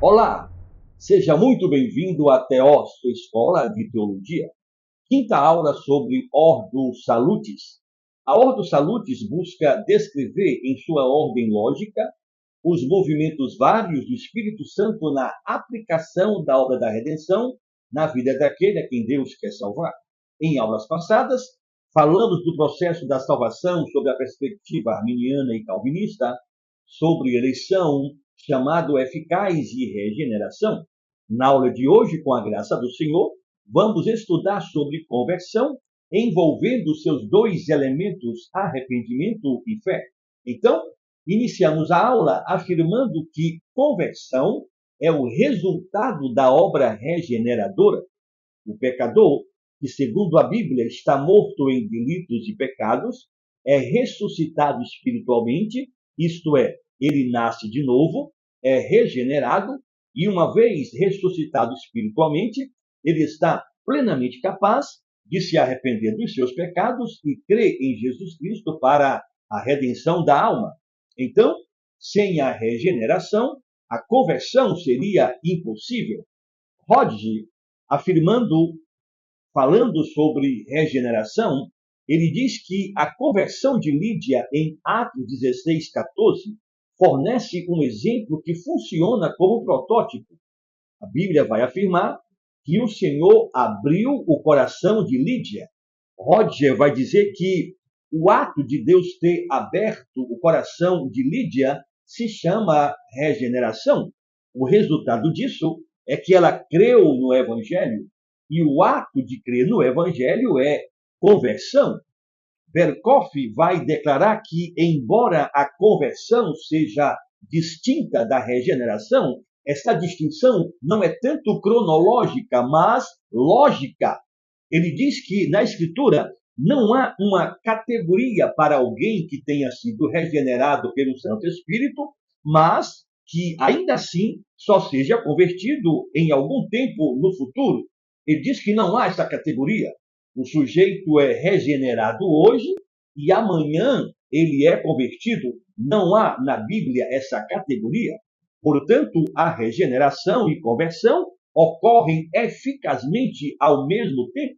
Olá, seja muito bem-vindo à Teós, sua escola de teologia. Quinta aula sobre Ordo Salutis. A Ordo Salutis busca descrever em sua ordem lógica os movimentos vários do Espírito Santo na aplicação da obra da redenção na vida daquele a quem Deus quer salvar. Em aulas passadas, falamos do processo da salvação sob a perspectiva arminiana e calvinista, sobre eleição, chamado eficaz e regeneração. Na aula de hoje, com a graça do Senhor, vamos estudar sobre conversão, envolvendo seus dois elementos, arrependimento e fé. Então, iniciamos a aula afirmando que conversão é o resultado da obra regeneradora. O pecador, que segundo a Bíblia está morto em delitos e pecados, é ressuscitado espiritualmente, isto é, ele nasce de novo, é regenerado e, uma vez ressuscitado espiritualmente, ele está plenamente capaz de se arrepender dos seus pecados e crer em Jesus Cristo para a redenção da alma. Então, sem a regeneração, a conversão seria impossível. Hodge, falando sobre regeneração, ele diz que a conversão de Lídia em Atos 16:14 fornece um exemplo que funciona como protótipo. A Bíblia vai afirmar que o Senhor abriu o coração de Lídia. Roger vai dizer que o ato de Deus ter aberto o coração de Lídia se chama regeneração. O resultado disso é que ela creu no Evangelho, e o ato de crer no Evangelho é conversão. Berkhoff vai declarar que, embora a conversão seja distinta da regeneração, essa distinção não é tanto cronológica, mas lógica. Ele diz que na Escritura não há uma categoria para alguém que tenha sido regenerado pelo Santo Espírito, mas que ainda assim só seja convertido em algum tempo no futuro. Ele diz que não há essa categoria. O sujeito é regenerado hoje e amanhã ele é convertido. Não há na Bíblia essa categoria. Portanto, a regeneração e conversão ocorrem eficazmente ao mesmo tempo.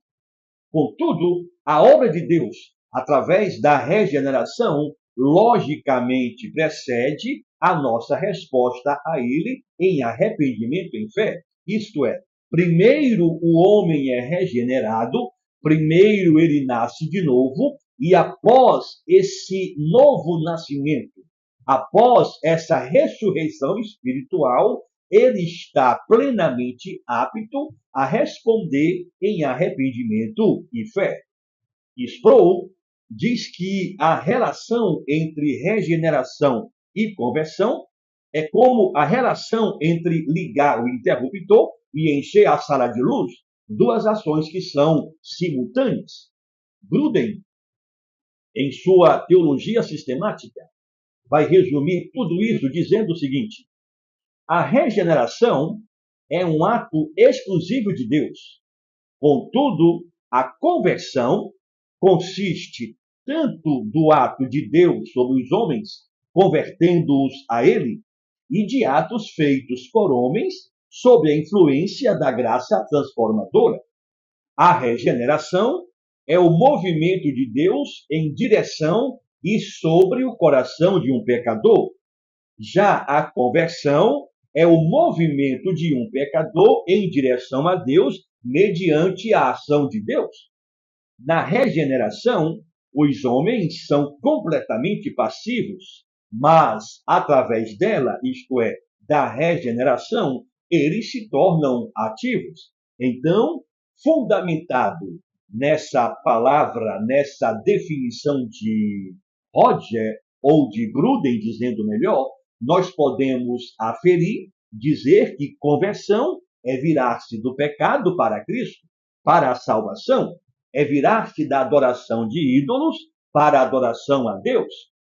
Contudo, a obra de Deus, através da regeneração, logicamente precede a nossa resposta a Ele em arrependimento em fé. Isto é, primeiro o homem é regenerado, primeiro ele nasce de novo, e após esse novo nascimento, após essa ressurreição espiritual, ele está plenamente apto a responder em arrependimento e fé. Sproul diz que a relação entre regeneração e conversão é como a relação entre ligar o interruptor e encher a sala de luz, duas ações que são simultâneas. Gruden, em sua teologia sistemática, vai resumir tudo isso dizendo o seguinte: a regeneração é um ato exclusivo de Deus. Contudo, a conversão consiste tanto do ato de Deus sobre os homens, convertendo-os a Ele, e de atos feitos por homens sob a influência da graça transformadora. A regeneração é o movimento de Deus em direção e sobre o coração de um pecador. Já a conversão é o movimento de um pecador em direção a Deus mediante a ação de Deus. Na regeneração, os homens são completamente passivos, mas através dela, isto é, da regeneração, eles se tornam ativos. Então, fundamentado nessa palavra, nessa definição de Roger, ou de Gruden, dizendo melhor, nós podemos aferir, dizer que conversão é virar-se do pecado para Cristo, para a salvação, é virar-se da adoração de ídolos para a adoração a Deus.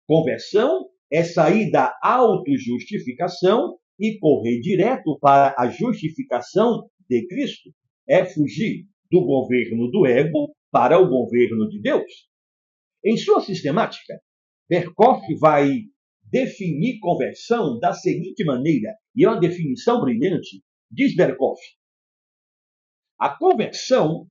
Conversão é sair da autojustificação e correr direto para a justificação de Cristo. É fugir do governo do ego para o governo de Deus. Em sua sistemática, Berkhoff vai definir conversão da seguinte maneira, e é uma definição brilhante, diz Berkoff: a conversão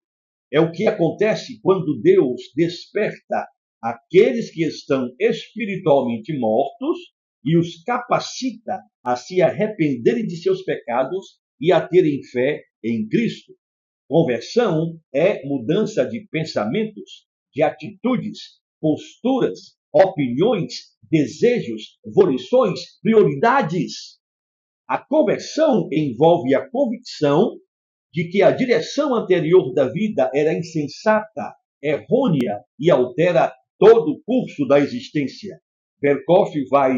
é o que acontece quando Deus desperta aqueles que estão espiritualmente mortos e os capacita a se arrependerem de seus pecados e a terem fé em Cristo. Conversão é mudança de pensamentos, de atitudes, posturas, opiniões, desejos, volições, prioridades. A conversão envolve a convicção de que a direção anterior da vida era insensata, errônea e altera todo o curso da existência. Berkoff vai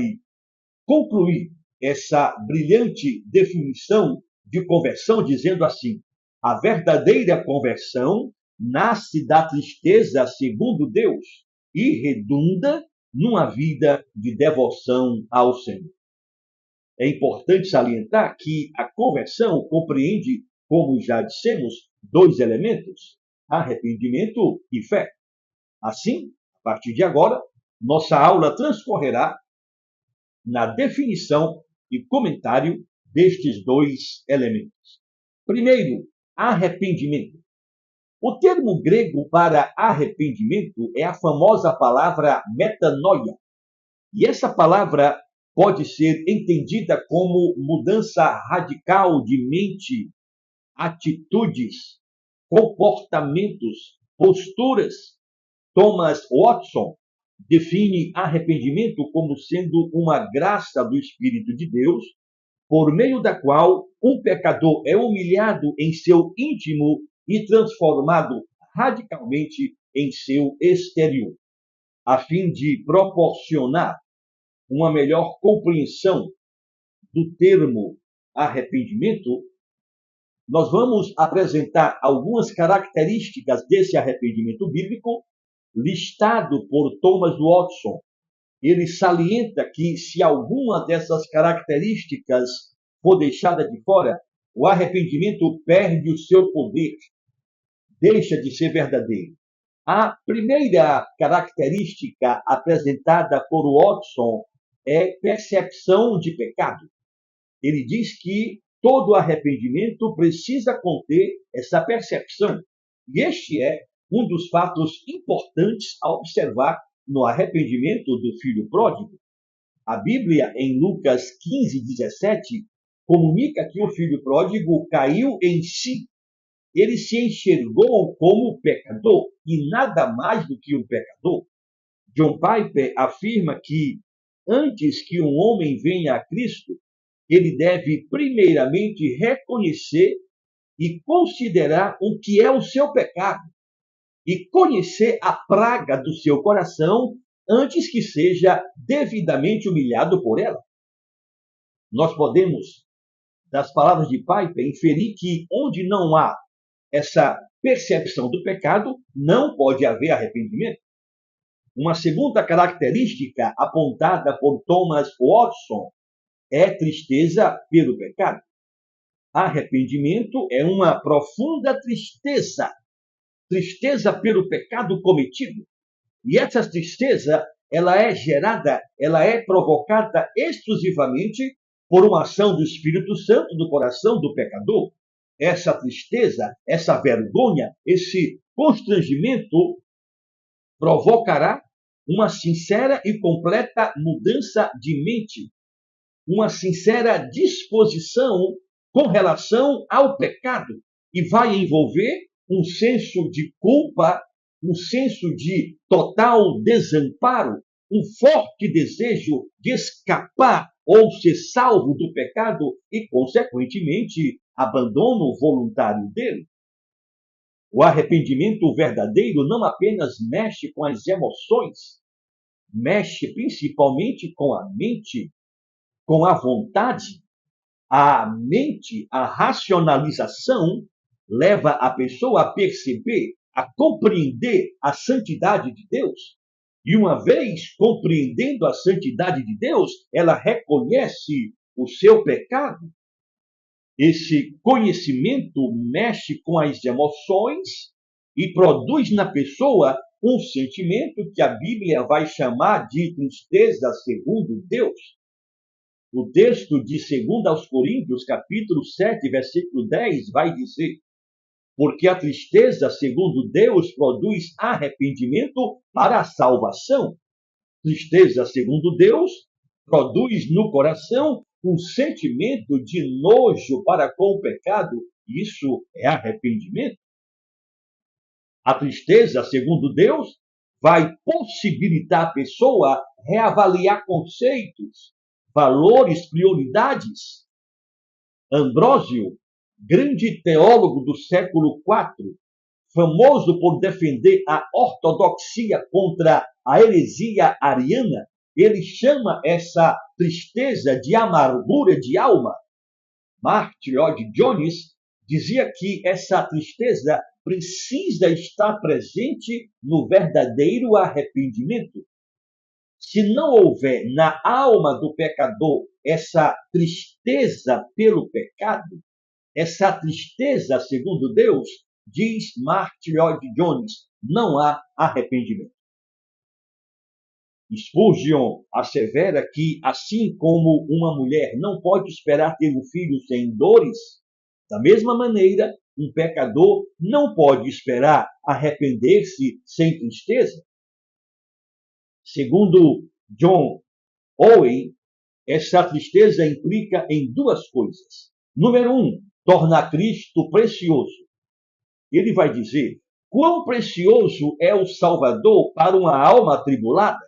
concluir essa brilhante definição de conversão dizendo assim: a verdadeira conversão nasce da tristeza segundo Deus e redunda numa vida de devoção ao Senhor. É importante salientar que a conversão compreende, como já dissemos, dois elementos: arrependimento e fé. Assim, a partir de agora, nossa aula transcorrerá na definição e comentário destes dois elementos. Primeiro, arrependimento. O termo grego para arrependimento é a famosa palavra metanoia. E essa palavra pode ser entendida como mudança radical de mente, atitudes, comportamentos, posturas. Thomas Watson define arrependimento como sendo uma graça do Espírito de Deus, por meio da qual um pecador é humilhado em seu íntimo e transformado radicalmente em seu exterior, a fim de proporcionar uma melhor compreensão do termo arrependimento. Nós vamos apresentar algumas características desse arrependimento bíblico, listado por Thomas Watson. Ele salienta que, se alguma dessas características for deixada de fora, o arrependimento perde o seu poder, deixa de ser verdadeiro. A primeira característica apresentada por Watson é percepção de pecado. Ele diz que todo arrependimento precisa conter essa percepção. E este é um dos fatos importantes a observar no arrependimento do filho pródigo. A Bíblia, em Lucas 15:17, comunica que o filho pródigo caiu em si. Ele se enxergou como pecador e nada mais do que um pecador. John Piper afirma que antes que um homem venha a Cristo, ele deve primeiramente reconhecer e considerar o que é o seu pecado e conhecer a praga do seu coração antes que seja devidamente humilhado por ela. Nós podemos, das palavras de Piper, inferir que onde não há essa percepção do pecado, não pode haver arrependimento. Uma segunda característica apontada por Thomas Watson é tristeza pelo pecado. Arrependimento é uma profunda tristeza, tristeza pelo pecado cometido. E essa tristeza, ela é provocada exclusivamente por uma ação do Espírito Santo no coração do pecador. Essa tristeza, essa vergonha, esse constrangimento provocará uma sincera e completa mudança de mente, uma sincera disposição com relação ao pecado e vai envolver um senso de culpa, um senso de total desamparo, um forte desejo de escapar ou ser salvo do pecado e, consequentemente, abandono voluntário dele. O arrependimento verdadeiro não apenas mexe com as emoções, mexe principalmente com a mente, com a vontade. A mente, a racionalização, leva a pessoa a perceber, a compreender a santidade de Deus. E uma vez compreendendo a santidade de Deus, ela reconhece o seu pecado. Esse conhecimento mexe com as emoções e produz na pessoa um sentimento que a Bíblia vai chamar de tristeza segundo Deus. O texto de 2 aos Coríntios, capítulo 7, versículo 10, vai dizer: porque a tristeza, segundo Deus, produz arrependimento para a salvação. Tristeza, segundo Deus, produz no coração um sentimento de nojo para com o pecado. Isso é arrependimento. A tristeza, segundo Deus, vai possibilitar a pessoa reavaliar conceitos, valores, prioridades. Ambrósio, grande teólogo do século IV, famoso por defender a ortodoxia contra a heresia ariana, ele chama essa tristeza de amargura de alma. Martin Lloyd Jones dizia que essa tristeza precisa estar presente no verdadeiro arrependimento. Se não houver na alma do pecador essa tristeza pelo pecado, essa tristeza, segundo Deus, diz Martin Lloyd Jones, não há arrependimento. Spurgeon assevera que, assim como uma mulher não pode esperar ter um filho sem dores, da mesma maneira, um pecador não pode esperar arrepender-se sem tristeza. Segundo John Owen, essa tristeza implica em duas coisas. Número 1, torna Cristo precioso. Ele vai dizer: quão precioso é o Salvador para uma alma atribulada?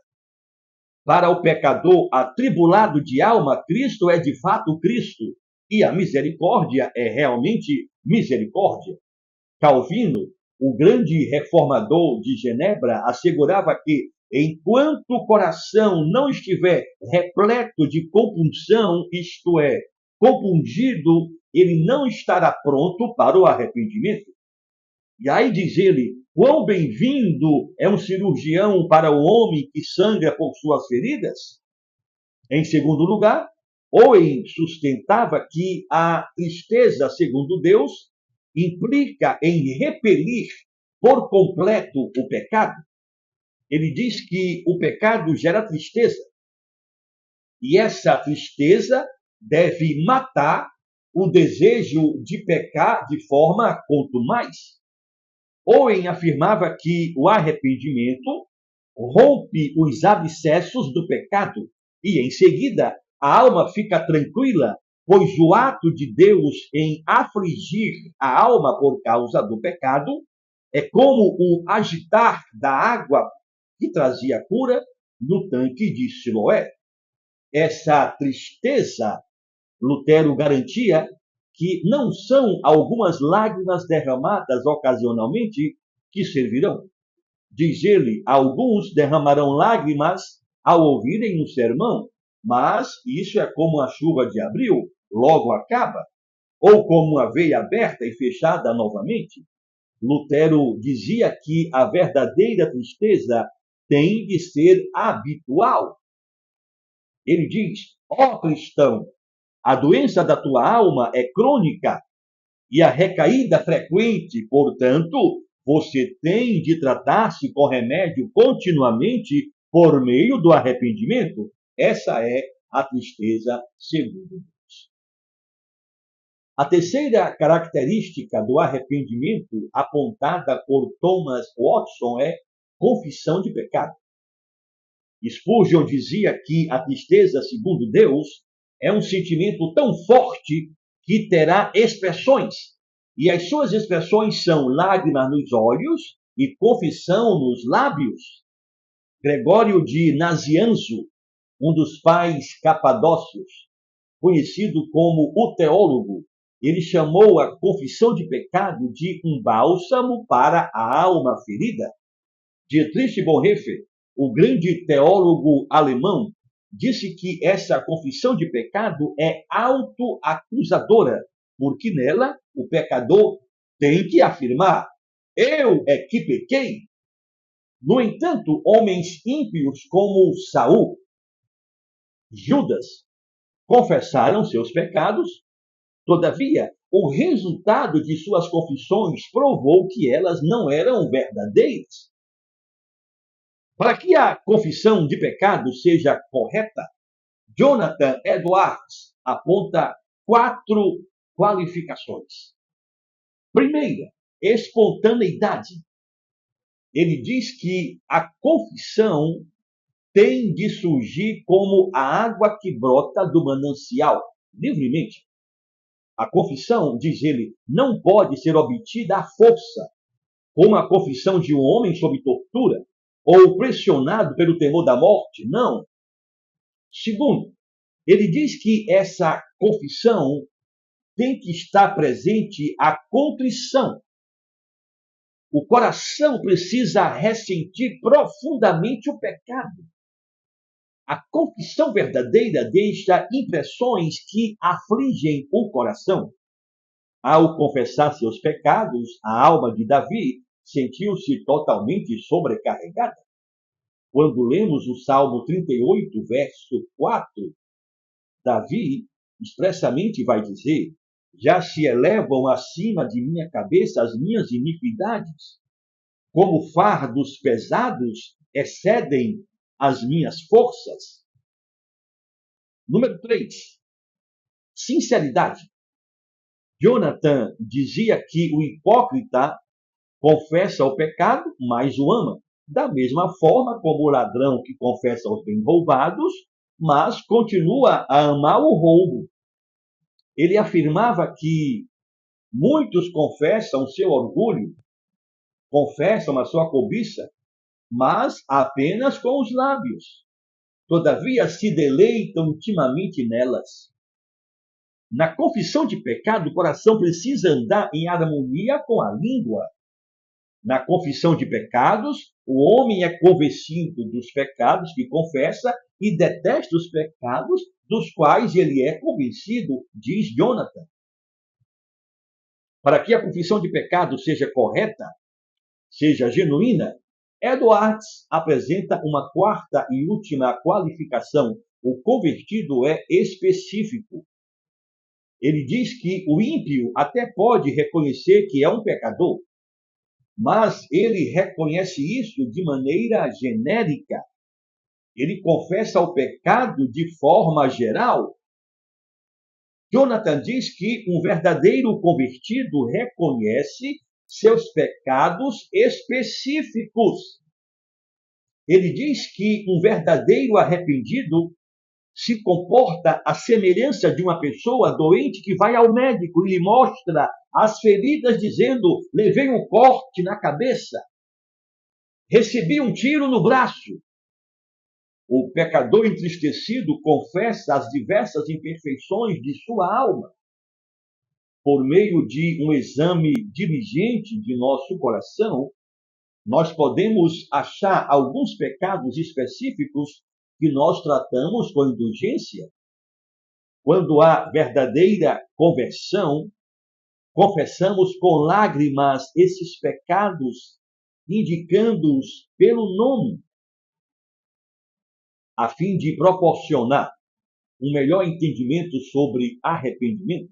Para o pecador atribulado de alma, Cristo é de fato Cristo, e a misericórdia é realmente misericórdia. Calvino, o grande reformador de Genebra, assegurava que, enquanto o coração não estiver repleto de compunção, isto é, compungido, ele não estará pronto para o arrependimento. E aí diz ele: quão bem-vindo é um cirurgião para o homem que sangra por suas feridas. Em segundo lugar, Owen sustentava que a tristeza, segundo Deus, implica em repelir por completo o pecado. Ele diz que o pecado gera tristeza. E essa tristeza deve matar o desejo de pecar de forma quanto mais. Owen afirmava que o arrependimento rompe os abscessos do pecado e, em seguida, a alma fica tranquila, pois o ato de Deus em afligir a alma por causa do pecado é como o agitar da água que trazia cura no tanque de Siloé. Essa tristeza, Lutero garantia, que não são algumas lágrimas derramadas ocasionalmente que servirão. Diz ele: alguns derramarão lágrimas ao ouvirem um sermão, mas isso é como a chuva de abril, logo acaba, ou como uma veia aberta e fechada novamente. Lutero dizia que a verdadeira tristeza tem de ser habitual. Ele diz: ó cristão, a doença da tua alma é crônica e a recaída frequente, portanto, você tem de tratar-se com remédio continuamente por meio do arrependimento. Essa é a tristeza segundo Deus. A terceira característica do arrependimento apontada por Thomas Watson é confissão de pecado. Spurgeon dizia que a tristeza segundo Deus é um sentimento tão forte que terá expressões, e as suas expressões são lágrimas nos olhos e confissão nos lábios. Gregório de Nazianzo, um dos pais capadócios, conhecido como o teólogo, ele chamou a confissão de pecado de um bálsamo para a alma ferida. Dietrich Bonhoeffer, o grande teólogo alemão, disse que essa confissão de pecado é autoacusadora, porque nela o pecador tem que afirmar: eu é que pequei. No entanto, homens ímpios como Saul, Judas, confessaram seus pecados. Todavia, o resultado de suas confissões provou que elas não eram verdadeiras. Para que a confissão de pecado seja correta, Jonathan Edwards aponta 4 qualificações. Primeira, espontaneidade. Ele diz que a confissão tem de surgir como a água que brota do manancial, livremente. A confissão, diz ele, não pode ser obtida à força, como a confissão de um homem sob tortura ou pressionado pelo temor da morte. Não. Segundo, ele diz que essa confissão tem que estar presente a contrição. O coração precisa ressentir profundamente o pecado. A confissão verdadeira deixa impressões que afligem o coração. Ao confessar seus pecados, a alma de Davi sentiu-se totalmente sobrecarregada. Quando lemos o Salmo 38, verso 4, Davi expressamente vai dizer: já se elevam acima de minha cabeça as minhas iniquidades, como fardos pesados excedem as minhas forças. Número 3, sinceridade. Jonathan dizia que o hipócrita confessa o pecado, mas o ama. Da mesma forma como o ladrão que confessa os bens roubados, mas continua a amar o roubo. Ele afirmava que muitos confessam seu orgulho, confessam a sua cobiça, mas apenas com os lábios. Todavia se deleitam intimamente nelas. Na confissão de pecado, o coração precisa andar em harmonia com a língua. Na confissão de pecados, o homem é convencido dos pecados que confessa e detesta os pecados dos quais ele é convencido, diz Jonathan. Para que a confissão de pecado seja correta, seja genuína, Edwards apresenta uma quarta e última qualificação. O convertido é específico. Ele diz que o ímpio até pode reconhecer que é um pecador, mas ele reconhece isso de maneira genérica. Ele confessa o pecado de forma geral. Jonathan diz que um verdadeiro convertido reconhece seus pecados específicos. Ele diz que um verdadeiro arrependido se comporta à semelhança de uma pessoa doente que vai ao médico e lhe mostra as feridas, dizendo: levei um corte na cabeça, recebi um tiro no braço. O pecador entristecido confessa as diversas imperfeições de sua alma. Por meio de um exame diligente de nosso coração, nós podemos achar alguns pecados específicos que nós tratamos com indulgência. Quando há verdadeira conversão, confessamos com lágrimas esses pecados, indicando-os pelo nome, a fim de proporcionar um melhor entendimento sobre arrependimento.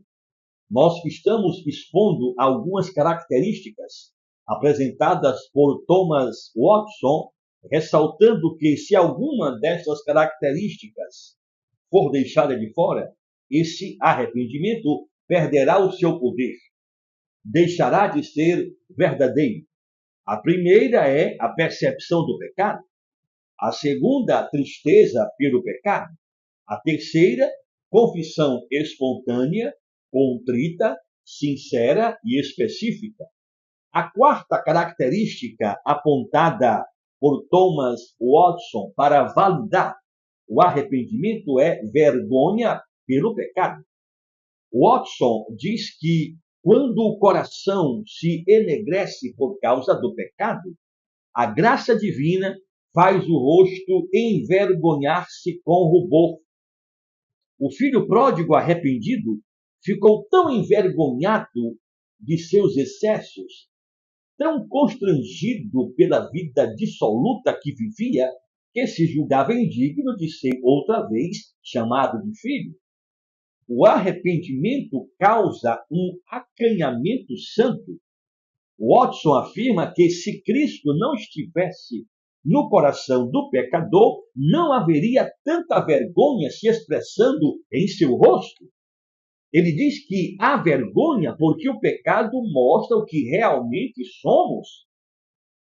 Nós estamos expondo algumas características apresentadas por Thomas Watson, ressaltando que se alguma dessas características for deixada de fora, esse arrependimento perderá o seu poder, deixará de ser verdadeiro. A primeira é a percepção do pecado. A segunda, a tristeza pelo pecado. A terceira, confissão espontânea, contrita, sincera e específica. A quarta característica apontada por Thomas Watson para validar o arrependimento é vergonha pelo pecado. Watson diz que quando o coração se enegrece por causa do pecado, a graça divina faz o rosto envergonhar-se com rubor. O filho pródigo arrependido ficou tão envergonhado de seus excessos, tão constrangido pela vida dissoluta que vivia, que se julgava indigno de ser outra vez chamado de filho. O arrependimento causa um acanhamento santo. Watson afirma que se Cristo não estivesse no coração do pecador não haveria tanta vergonha se expressando em seu rosto. Ele diz que há vergonha porque o pecado mostra o que realmente somos.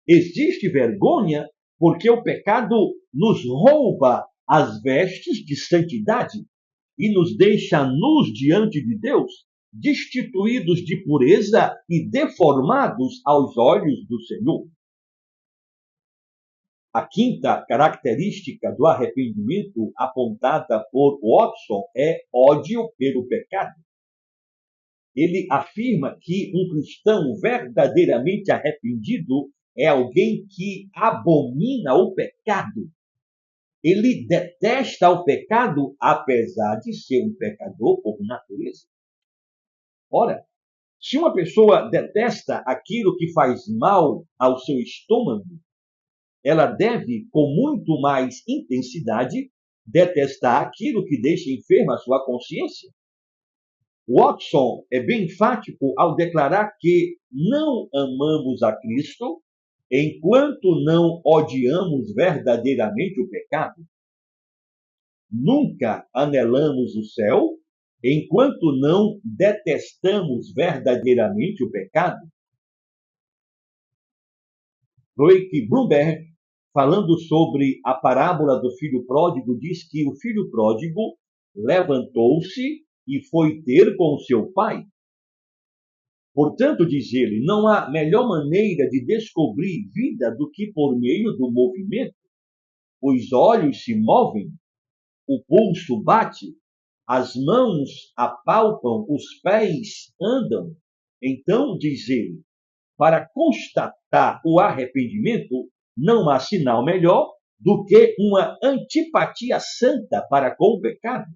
Existe vergonha porque o pecado nos rouba as vestes de santidade e nos deixa nus diante de Deus, destituídos de pureza e deformados aos olhos do Senhor. A quinta característica do arrependimento apontada por Watson é ódio pelo pecado. Ele afirma que um cristão verdadeiramente arrependido é alguém que abomina o pecado. Ele detesta o pecado, apesar de ser um pecador por natureza. Ora, se uma pessoa detesta aquilo que faz mal ao seu estômago, ela deve, com muito mais intensidade, detestar aquilo que deixa enferma a sua consciência. Watson é bem enfático ao declarar que não amamos a Cristo enquanto não odiamos verdadeiramente o pecado. Nunca anelamos o céu enquanto não detestamos verdadeiramente o pecado. Roy Bloomberg, falando sobre a parábola do filho pródigo, diz que o filho pródigo levantou-se e foi ter com seu pai. Portanto, diz ele, não há melhor maneira de descobrir vida do que por meio do movimento. Os olhos se movem, o pulso bate, as mãos apalpam, os pés andam. Então, diz ele, para constatar o arrependimento, não há sinal melhor do que uma antipatia santa para com o pecado.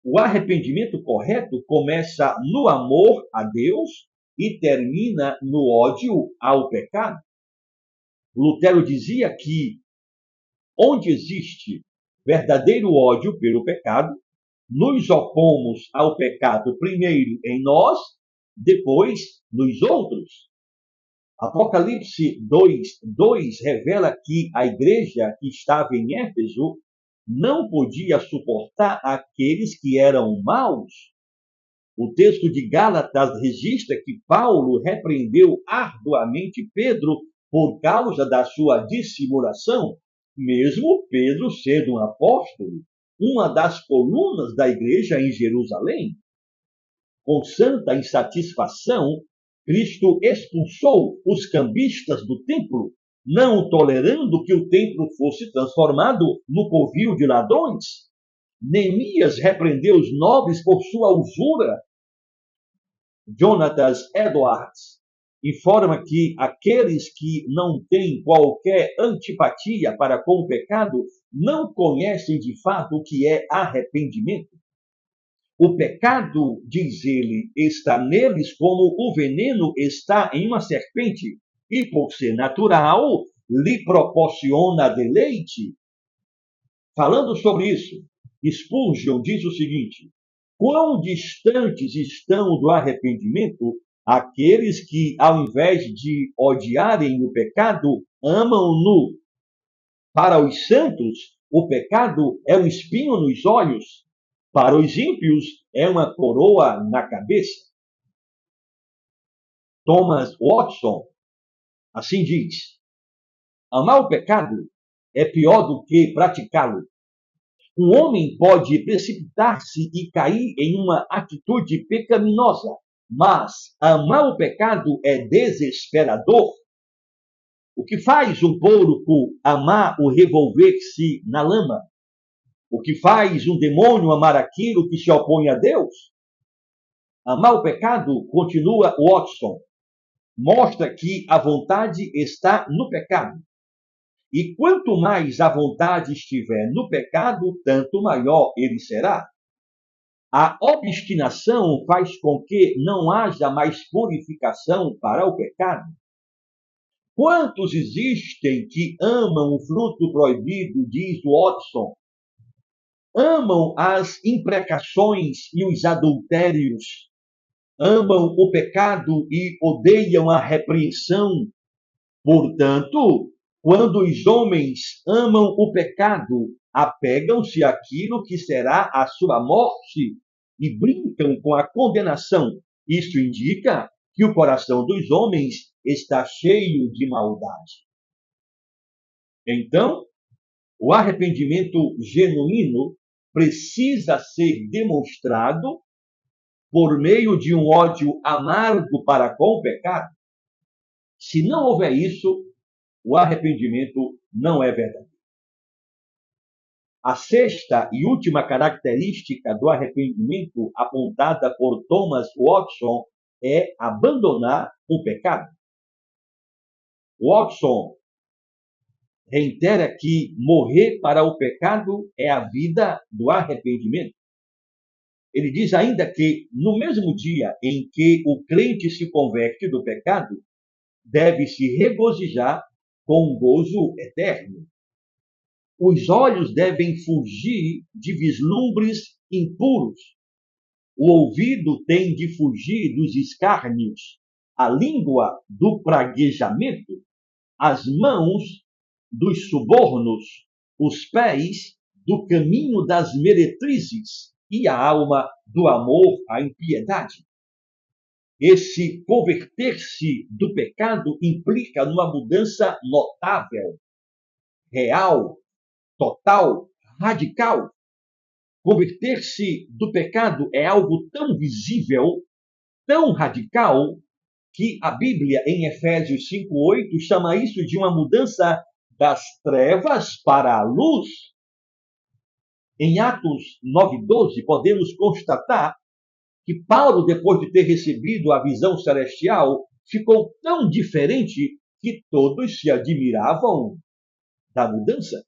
O arrependimento correto começa no amor a Deus e termina no ódio ao pecado. Lutero dizia que onde existe verdadeiro ódio pelo pecado, nos opomos ao pecado primeiro em nós, depois nos outros. Apocalipse 2:2 revela que a igreja que estava em Éfeso não podia suportar aqueles que eram maus. O texto de Gálatas registra que Paulo repreendeu arduamente Pedro por causa da sua dissimulação, mesmo Pedro sendo um apóstolo, uma das colunas da igreja em Jerusalém. Com santa insatisfação, Cristo expulsou os cambistas do templo, não tolerando que o templo fosse transformado no covil de ladrões. Neemias repreendeu os nobres por sua usura. Jonathan Edwards informa que aqueles que não têm qualquer antipatia para com o pecado não conhecem de fato o que é arrependimento. O pecado, diz ele, está neles como o veneno está em uma serpente, e por ser natural, lhe proporciona deleite. Falando sobre isso, Spurgeon diz o seguinte: quão distantes estão do arrependimento aqueles que, ao invés de odiarem o pecado, amam-no. Para os santos, o pecado é um espinho nos olhos. Para os ímpios, é uma coroa na cabeça. Thomas Watson assim diz: amar o pecado é pior do que praticá-lo. Um homem pode precipitar-se e cair em uma atitude pecaminosa, mas amar o pecado é desesperador. O que faz um porco amar o revolver-se na lama? O que faz um demônio amar aquilo que se opõe a Deus? Amar o pecado, continua Watson, mostra que a vontade está no pecado. E quanto mais a vontade estiver no pecado, tanto maior ele será. A obstinação faz com que não haja mais purificação para o pecado. Quantos existem que amam o fruto proibido, diz Watson? Amam as imprecações e os adultérios, amam o pecado e odeiam a repreensão. Portanto, Quando os homens amam o pecado, apegam-se àquilo que será a sua morte e brincam com a condenação. Isto indica que o coração dos homens está cheio de maldade. Então, o arrependimento genuíno precisa ser demonstrado por meio de um ódio amargo para com o pecado. Se não houver isso, o arrependimento não é verdadeiro. A sexta e última característica do arrependimento apontada por Thomas Watson é abandonar o pecado. Watson reitera que morrer para o pecado é a vida do arrependimento. Ele diz ainda que, no mesmo dia em que o crente se converte do pecado, deve se regozijar com um gozo eterno. Os olhos devem fugir de vislumbres impuros. O ouvido tem de fugir dos escárnios. A língua do praguejamento. As mãos dos subornos. Os pés do caminho das meretrizes. E a alma do amor à impiedade. Esse converter-se do pecado implica numa mudança notável, real, total, radical. Converter-se do pecado é algo tão visível, tão radical, que a Bíblia, em Efésios 5:8, chama isso de uma mudança das trevas para a luz. Em Atos 9:12, podemos constatar que Paulo, depois de ter recebido a visão celestial, ficou tão diferente que todos se admiravam da mudança.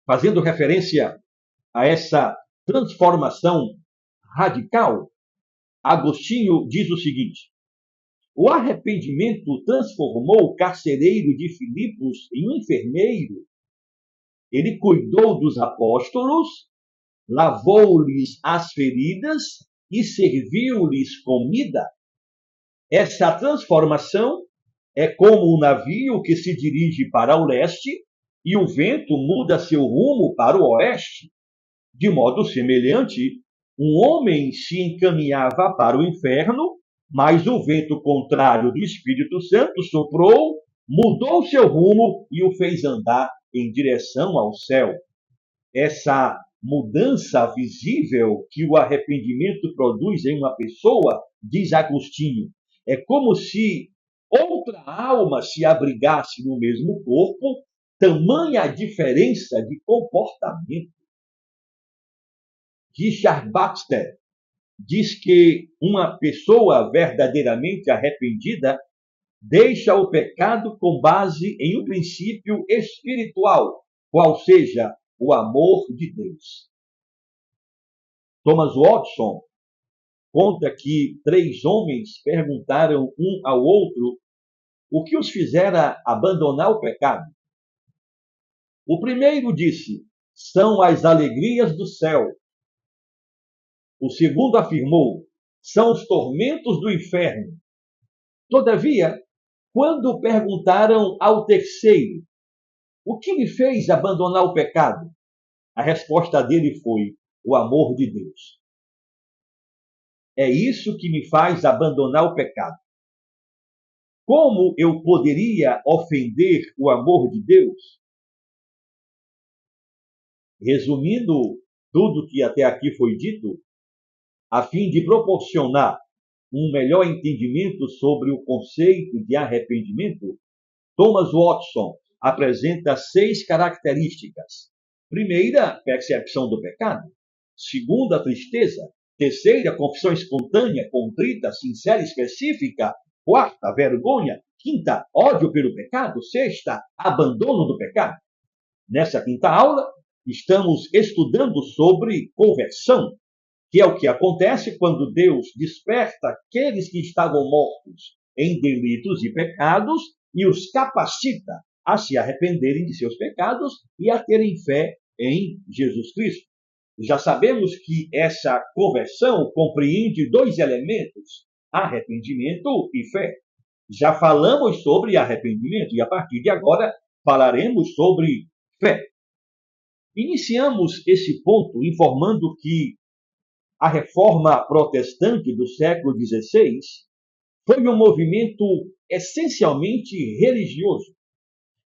Fazendo referência a essa transformação radical, Agostinho diz o seguinte: o arrependimento transformou o carcereiro de Filipos em um enfermeiro. Ele cuidou dos apóstolos, lavou-lhes as feridas e serviu-lhes comida. Essa transformação é como um navio que se dirige para o leste e o vento muda seu rumo para o oeste. De modo semelhante, um homem se encaminhava para o inferno, mas o vento contrário do Espírito Santo soprou, mudou seu rumo e o fez andar em direção ao céu. Essa mudança visível que o arrependimento produz em uma pessoa, diz Agostinho, é como se outra alma se abrigasse no mesmo corpo, tamanha a diferença de comportamento. Richard Baxter diz que uma pessoa verdadeiramente arrependida deixa o pecado com base em um princípio espiritual, qual seja o amor de Deus. Thomas Watson conta que 3 homens perguntaram um ao outro o que os fizera abandonar o pecado. O primeiro disse: são as alegrias do céu. O segundo afirmou: são os tormentos do inferno. Todavia, quando perguntaram ao terceiro o que lhe fez abandonar o pecado, a resposta dele foi: o amor de Deus. É isso que me faz abandonar o pecado. Como eu poderia ofender o amor de Deus? Resumindo tudo que até aqui foi dito, a fim de proporcionar um melhor entendimento sobre o conceito de arrependimento, Thomas Watson apresenta 6 características. Primeira, percepção do pecado. Segunda, tristeza. Terceira, confissão espontânea, contrita, sincera e específica. Quarta, vergonha. Quinta, ódio pelo pecado. Sexta, abandono do pecado. Nessa quinta aula, estamos estudando sobre conversão, que é o que acontece quando Deus desperta aqueles que estavam mortos em delitos e pecados e os capacita a se arrependerem de seus pecados e a terem fé em Jesus Cristo. Já sabemos que essa conversão compreende 2 elementos: arrependimento e fé. Já falamos sobre arrependimento e a partir de agora falaremos sobre fé. Iniciamos esse ponto informando que a reforma protestante do século XVI foi um movimento essencialmente religioso.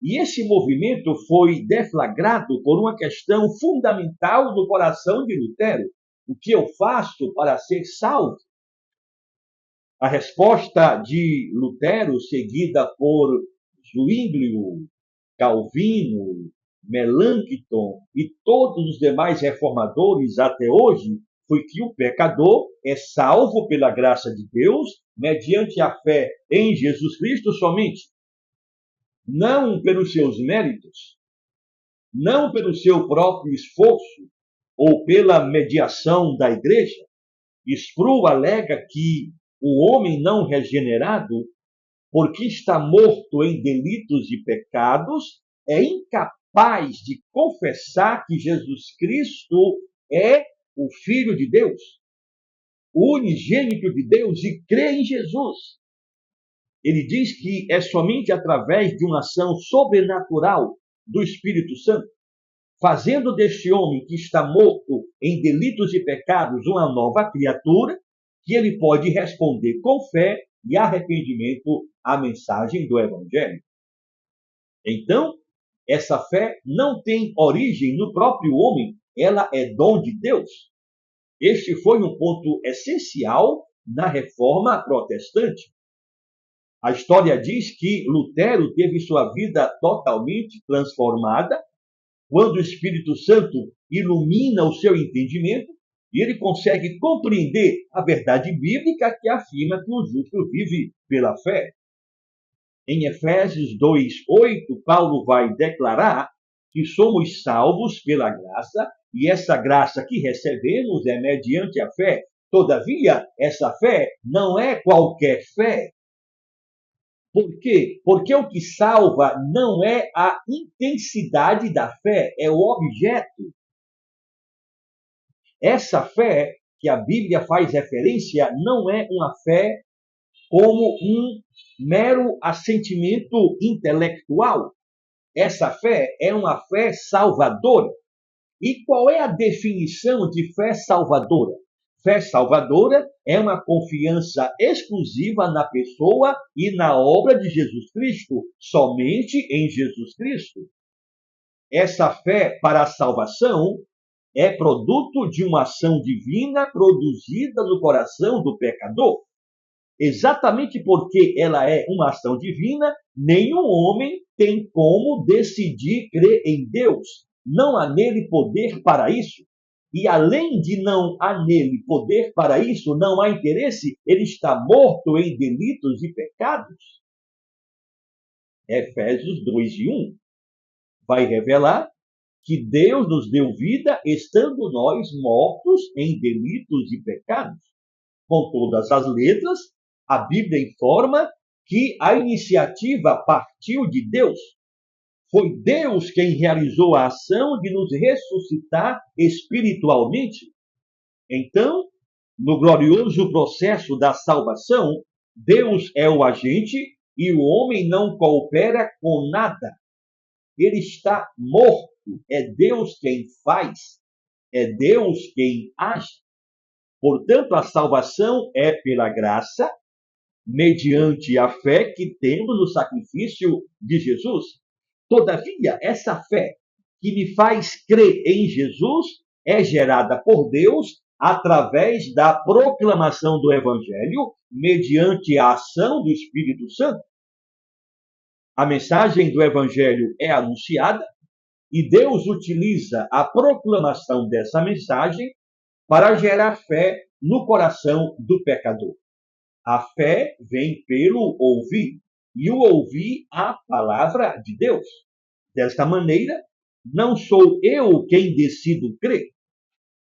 E esse movimento foi deflagrado por uma questão fundamental do coração de Lutero: o que eu faço para ser salvo? A resposta de Lutero, seguida por Zwinglio, Calvino, Melanchthon e todos os demais reformadores até hoje, foi que o pecador é salvo pela graça de Deus mediante a fé em Jesus Cristo somente, não pelos seus méritos, não pelo seu próprio esforço ou pela mediação da igreja. Sproul alega que o homem não regenerado, porque está morto em delitos e pecados, é incapaz de confessar que Jesus Cristo é o Filho de Deus, o unigênito de Deus, e crê em Jesus. Ele diz que é somente através de uma ação sobrenatural do Espírito Santo, fazendo deste homem que está morto em delitos e pecados uma nova criatura, que ele pode responder com fé e arrependimento à mensagem do Evangelho. Então, essa fé não tem origem no próprio homem, ela é dom de Deus. Este foi um ponto essencial na reforma protestante. A história diz que Lutero teve sua vida totalmente transformada quando o Espírito Santo ilumina o seu entendimento e ele consegue compreender a verdade bíblica que afirma que o justo vive pela fé. Em Efésios 2:8, Paulo vai declarar que somos salvos pela graça, e essa graça que recebemos é mediante a fé. Todavia, essa fé não é qualquer fé. Por quê? Porque o que salva não é a intensidade da fé, é o objeto. Essa fé que a Bíblia faz referência não é uma fé como um mero assentimento intelectual. Essa fé é uma fé salvadora. E qual é a definição de fé salvadora? Fé salvadora é uma confiança exclusiva na pessoa e na obra de Jesus Cristo, somente em Jesus Cristo. Essa fé para a salvação é produto de uma ação divina produzida no coração do pecador. Exatamente porque ela é uma ação divina, nenhum homem tem como decidir crer em Deus. Não há nele poder para isso. E além de não há nele poder para isso, não há interesse, ele está morto em delitos e pecados. Efésios 2:1 vai revelar que Deus nos deu vida estando nós mortos em delitos e pecados. Com todas as letras, a Bíblia informa que a iniciativa partiu de Deus. Foi Deus quem realizou a ação de nos ressuscitar espiritualmente. Então, no glorioso processo da salvação, Deus é o agente e o homem não coopera com nada. Ele está morto. É Deus quem faz. É Deus quem age. Portanto, a salvação é pela graça, mediante a fé que temos no sacrifício de Jesus. Todavia, essa fé que me faz crer em Jesus é gerada por Deus através da proclamação do Evangelho, mediante a ação do Espírito Santo. A mensagem do Evangelho é anunciada e Deus utiliza a proclamação dessa mensagem para gerar fé no coração do pecador. A fé vem pelo ouvir, e o ouvir a palavra de Deus. Desta maneira, não sou eu quem decido crer.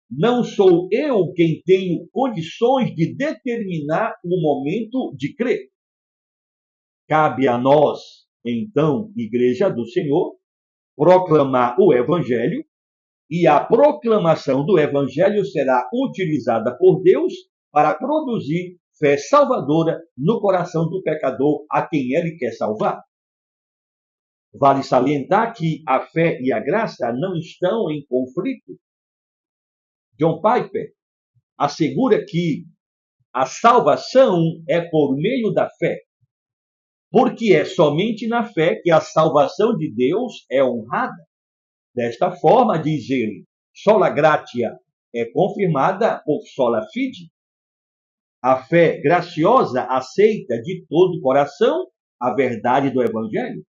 Não sou eu quem tenho condições de determinar o momento de crer. Cabe a nós, então, Igreja do Senhor, proclamar o Evangelho, e a proclamação do Evangelho será utilizada por Deus para produzir fé salvadora no coração do pecador a quem ele quer salvar. Vale salientar que a fé e a graça não estão em conflito. John Piper assegura que a salvação é por meio da fé, porque é somente na fé que a salvação de Deus é honrada. Desta forma, diz ele, sola gratia é confirmada por sola fide. A fé graciosa aceita de todo o coração a verdade do Evangelho.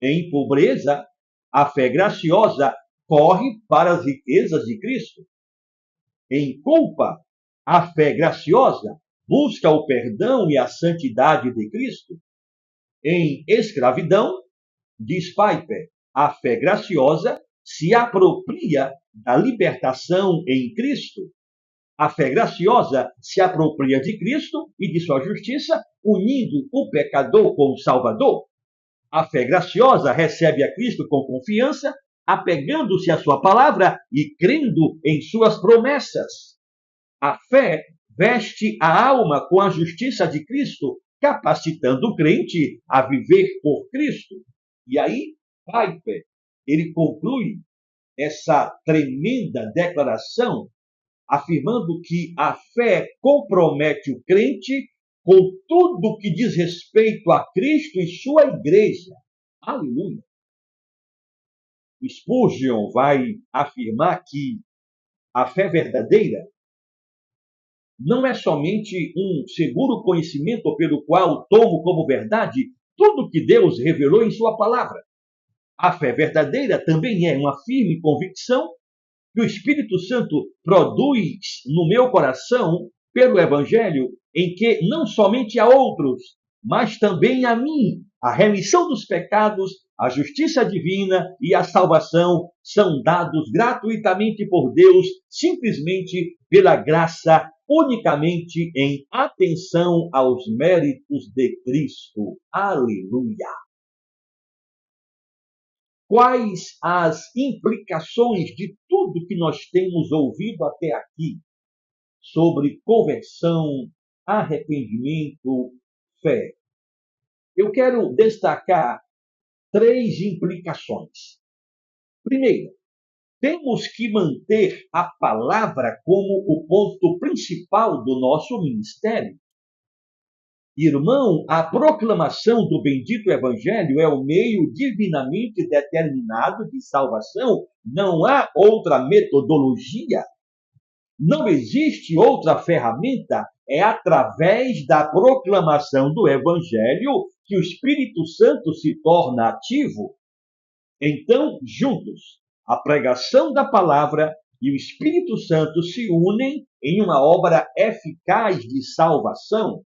Em pobreza, a fé graciosa corre para as riquezas de Cristo. Em culpa, a fé graciosa busca o perdão e a santidade de Cristo. Em escravidão, diz Piper, a fé graciosa se apropria da libertação em Cristo. A fé graciosa se apropria de Cristo e de sua justiça, unindo o pecador com o Salvador. A fé graciosa recebe a Cristo com confiança, apegando-se à sua palavra e crendo em suas promessas. A fé veste a alma com a justiça de Cristo, capacitando o crente a viver por Cristo. E aí, Piper, ele conclui essa tremenda declaração afirmando que a fé compromete o crente com tudo que diz respeito a Cristo e sua igreja. Aleluia! Spurgeon vai afirmar que a fé verdadeira não é somente um seguro conhecimento pelo qual tomo como verdade tudo que Deus revelou em sua palavra. A fé verdadeira também é uma firme convicção que o Espírito Santo produz no meu coração pelo Evangelho, em que não somente a outros, mas também a mim, a remissão dos pecados, a justiça divina e a salvação são dados gratuitamente por Deus, simplesmente pela graça, unicamente em atenção aos méritos de Cristo. Aleluia! Quais as implicações de tudo que nós temos ouvido até aqui sobre conversão, arrependimento, fé? Eu quero destacar 3 implicações. Primeiro, temos que manter a palavra como o ponto principal do nosso ministério. Irmão, a proclamação do bendito Evangelho é o meio divinamente determinado de salvação. Não há outra metodologia. Não existe outra ferramenta. É através da proclamação do Evangelho que o Espírito Santo se torna ativo. Então, juntos, a pregação da palavra e o Espírito Santo se unem em uma obra eficaz de salvação.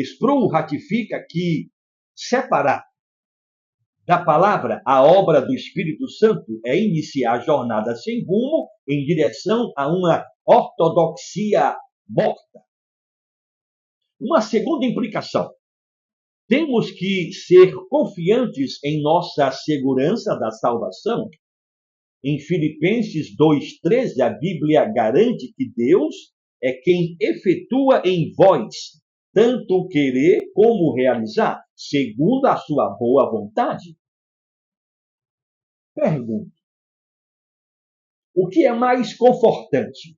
Sproul ratifica que separar da palavra a obra do Espírito Santo é iniciar a jornada sem rumo em direção a uma ortodoxia morta. Uma segunda implicação. Temos que ser confiantes em nossa segurança da salvação. Em Filipenses 2,13, a Bíblia garante que Deus é quem efetua em vós tanto querer como realizar, segundo a sua boa vontade. Pergunto: o que é mais confortante?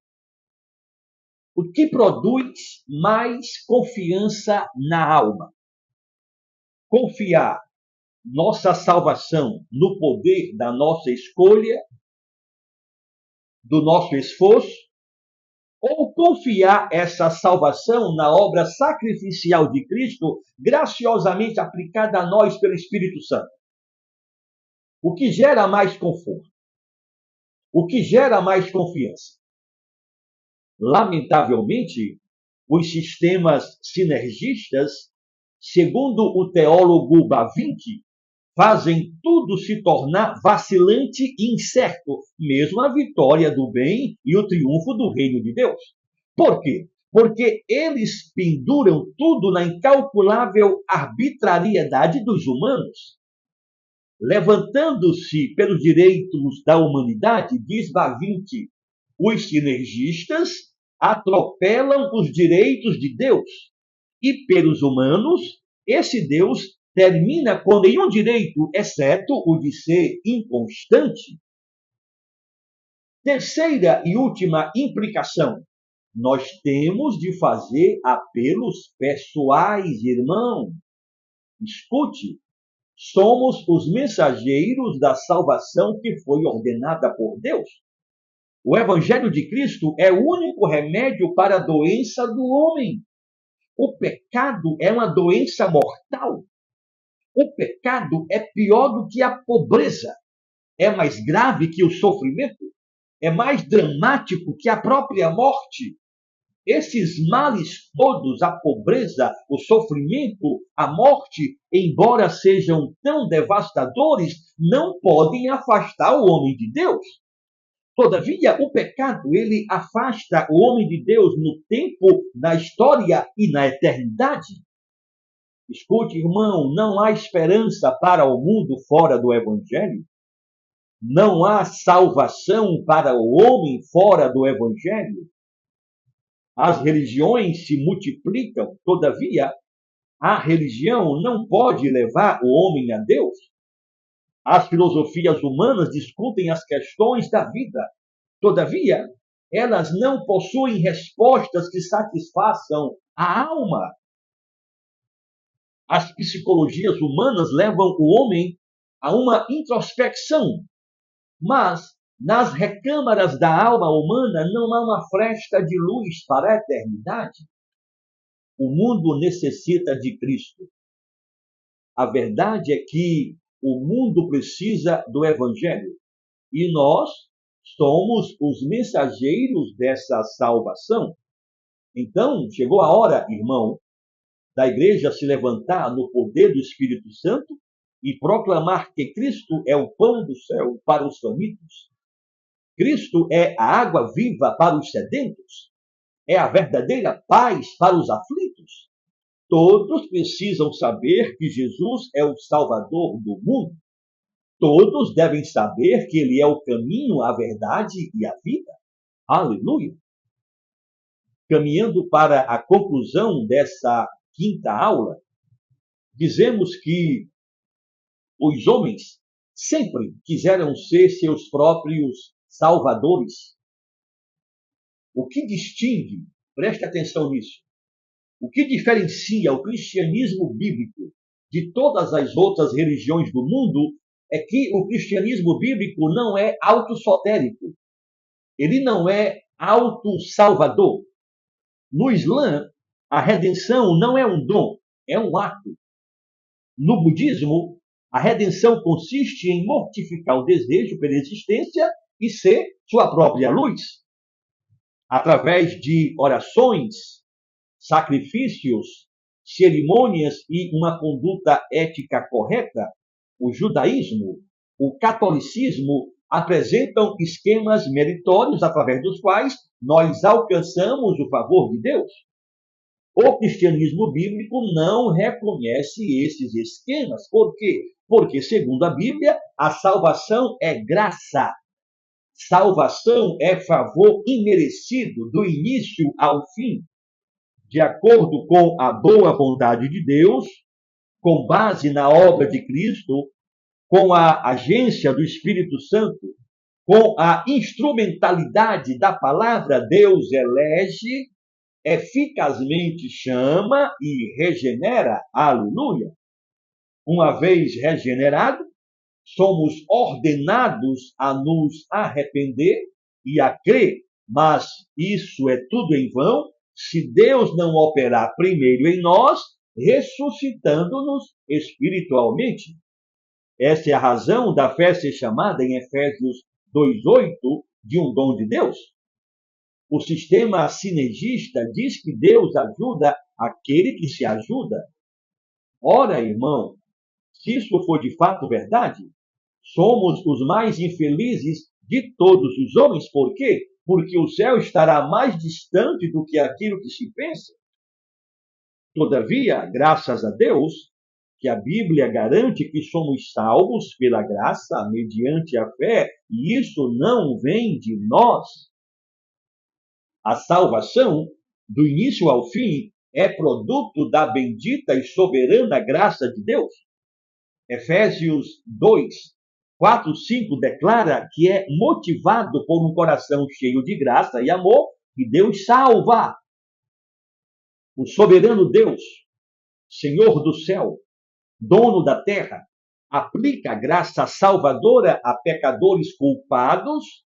O que produz mais confiança na alma? Confiar nossa salvação no poder da nossa escolha, do nosso esforço, ou confiar essa salvação na obra sacrificial de Cristo, graciosamente aplicada a nós pelo Espírito Santo? O que gera mais conforto? O que gera mais confiança? Lamentavelmente, os sistemas sinergistas, segundo o teólogo Bavinck, fazem tudo se tornar vacilante e incerto, mesmo a vitória do bem e o triunfo do reino de Deus. Por quê? Porque eles penduram tudo na incalculável arbitrariedade dos humanos. Levantando-se pelos direitos da humanidade, diz Bavinck, os sinergistas atropelam os direitos de Deus. E pelos humanos, esse Deus termina com nenhum direito, exceto o de ser inconstante. Terceira e última implicação. Nós temos de fazer apelos pessoais, irmão. Escute, somos os mensageiros da salvação que foi ordenada por Deus. O Evangelho de Cristo é o único remédio para a doença do homem. O pecado é uma doença mortal. O pecado é pior do que a pobreza. É mais grave que o sofrimento. É mais dramático que a própria morte. Esses males todos, a pobreza, o sofrimento, a morte, embora sejam tão devastadores, não podem afastar o homem de Deus. Todavia, o pecado, ele afasta o homem de Deus no tempo, na história e na eternidade. Escute, irmão, não há esperança para o mundo fora do Evangelho. Não há salvação para o homem fora do Evangelho. As religiões se multiplicam, todavia, a religião não pode levar o homem a Deus. As filosofias humanas discutem as questões da vida. Todavia, elas não possuem respostas que satisfaçam a alma. As psicologias humanas levam o homem a uma introspecção, mas nas recâmaras da alma humana não há uma fresta de luz para a eternidade. O mundo necessita de Cristo. A verdade é que o mundo precisa do Evangelho e nós somos os mensageiros dessa salvação. Então, chegou a hora, irmão, da igreja se levantar no poder do Espírito Santo e proclamar que Cristo é o pão do céu para os famintos. Cristo é a água viva para os sedentos. É a verdadeira paz para os aflitos. Todos precisam saber que Jesus é o Salvador do mundo. Todos devem saber que Ele é o caminho, a verdade e a vida. Aleluia! Caminhando para a conclusão dessa quinta aula, dizemos que os homens sempre quiseram ser seus próprios salvadores. O que distingue, preste atenção nisso, o que diferencia o cristianismo bíblico de todas as outras religiões do mundo é que o cristianismo bíblico não é autossotérico. Ele não é autossalvador. No Islã, a redenção não é um dom, é um ato. No budismo, a redenção consiste em mortificar o desejo pela existência e ser sua própria luz. Através de orações, sacrifícios, cerimônias e uma conduta ética correta, o judaísmo, o catolicismo apresentam esquemas meritórios através dos quais nós alcançamos o favor de Deus. O cristianismo bíblico não reconhece esses esquemas. Por quê? Porque, segundo a Bíblia, a salvação é graça. Salvação é favor imerecido do início ao fim, de acordo com a boa vontade de Deus, com base na obra de Cristo, com a agência do Espírito Santo, com a instrumentalidade da palavra, Deus elege, eficazmente chama e regenera. Aleluia! Uma vez regenerado, somos ordenados a nos arrepender e a crer, mas isso é tudo em vão se Deus não operar primeiro em nós, ressuscitando-nos espiritualmente. Essa é a razão da fé ser chamada em Efésios 2:8 de um dom de Deus. O sistema sinergista diz que Deus ajuda aquele que se ajuda. Ora, irmão, se isso for de fato verdade, somos os mais infelizes de todos os homens. Por quê? Porque o céu estará mais distante do que aquilo que se pensa. Todavia, graças a Deus, que a Bíblia garante que somos salvos pela graça, mediante a fé, e isso não vem de nós. A salvação, do início ao fim, é produto da bendita e soberana graça de Deus. Efésios 2, 4, 5 declara que é motivado por um coração cheio de graça e amor que Deus salva. O soberano Deus, Senhor do céu, dono da terra, aplica a graça salvadora a pecadores culpados,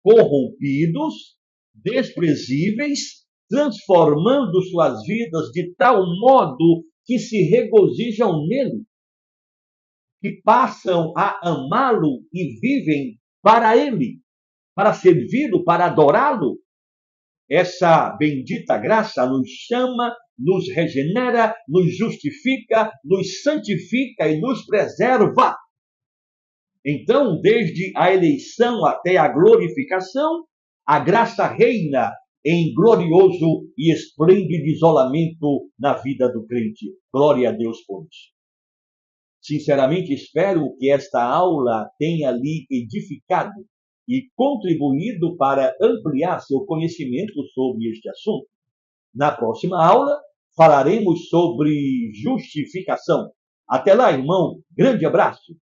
corrompidos, desprezíveis, transformando suas vidas de tal modo que se regozijam nele, que passam a amá-lo e vivem para ele, para servi-lo, para adorá-lo. Essa bendita graça nos chama, nos regenera, nos justifica, nos santifica e nos preserva. Então, desde a eleição até a glorificação, a graça reina em glorioso e esplêndido isolamento na vida do crente. Glória a Deus por isso. Sinceramente, espero que esta aula tenha lhe edificado e contribuído para ampliar seu conhecimento sobre este assunto. Na próxima aula, falaremos sobre justificação. Até lá, irmão. Grande abraço.